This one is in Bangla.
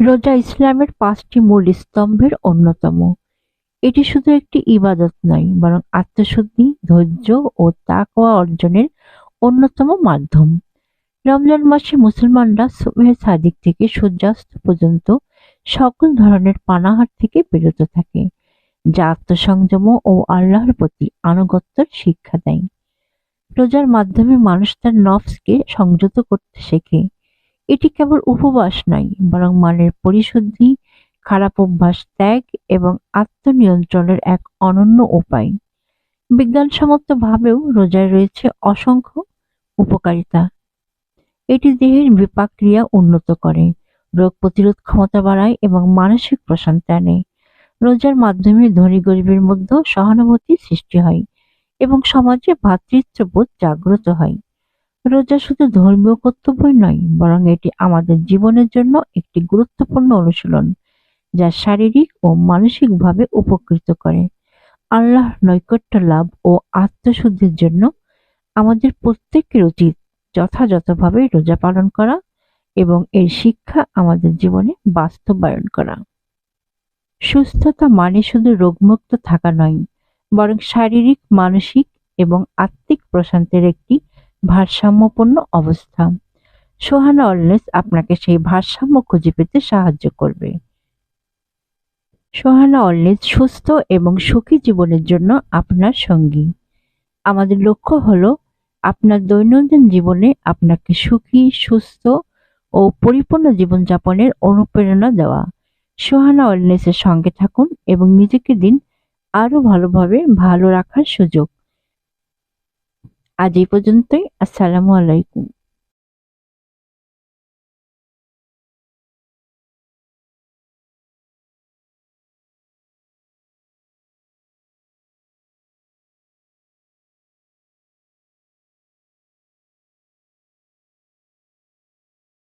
রোজা ইসলামের ৫টি মূল স্তম্ভের অন্যতম। এটি শুধু একটি ইবাদত নয়, বরং আত্মশুদ্ধি, ধৈর্য ও তাকওয়া অর্জনের অন্যতম মাধ্যম। রমজান মাসে মুসলমানরা সুবহে সাদিক থেকে সূর্যাস্ত পর্যন্ত সকল ধরনের পানাহার থেকে বিরত থাকে, যা আত্মসংযম ও আল্লাহর প্রতি আনুগত্যের শিক্ষা দেয়। রোজার মাধ্যমে মানুষ তার নফসকে সংযত করতে শেখে। এটি কেবল উপবাস নয়, বরং মনের পরিশুদ্ধি, খারাপ অভ্যাস ত্যাগ এবং আত্মনিয়ন্ত্রণের এক অনন্য উপায়। বিজ্ঞানসম্মতভাবেও রোজায় রয়েছে অসংখ্য উপকারিতা। এটি দেহের বিপাক ক্রিয়া উন্নত করে, রোগ প্রতিরোধ ক্ষমতা বাড়ায় এবং মানসিক প্রশান্তি আনে। রোজার মাধ্যমে ধনী-গরিবের মধ্যে সহানুভূতি সৃষ্টি হয় এবং সমাজে ভ্রাতৃত্ববোধ জাগ্রত হয়। রোজা শুধু ধর্মীয় কর্তব্যই নয়, বরং এটি আমাদের জীবনের জন্য একটি গুরুত্বপূর্ণ অনুশীলন, যা শারীরিক ও মানসিকভাবে উপকৃত করে। আল্লাহর নৈকট্য লাভ ও আত্মশুদ্ধির জন্য আমাদের প্রত্যেকের উচিত যথাযথভাবে রোজা পালন করা এবং এর শিক্ষা আমাদের জীবনে বাস্তবায়ন করা। সুস্থতা মানে শুধু রোগমুক্ত থাকা নয়, বরং শারীরিক, মানসিক এবং আত্মিক প্রশান্তির একটি ভারসাম্যপূর্ণ অবস্থা। সোহানা ওয়েলনেস আপনাকে সেই ভারসাম্য খুঁজে পেতে সাহায্য করবে। সোহানা ওয়েলনেস সুস্থ এবং সুখী জীবনের জন্য আপনার সঙ্গী। আমাদের লক্ষ্য হলো আপনার দৈনন্দিন জীবনে আপনাকে সুখী, সুস্থ ও পরিপূর্ণ জীবনযাপনের অনুপ্রেরণা দেওয়া। সোহানা ওয়েলনেসের সঙ্গে থাকুন এবং নিজেকে দিন আরো ভালোভাবে ভালো রাখার সুযোগ। আজ এই পর্যন্তই। আসসালামু আলাইকুম।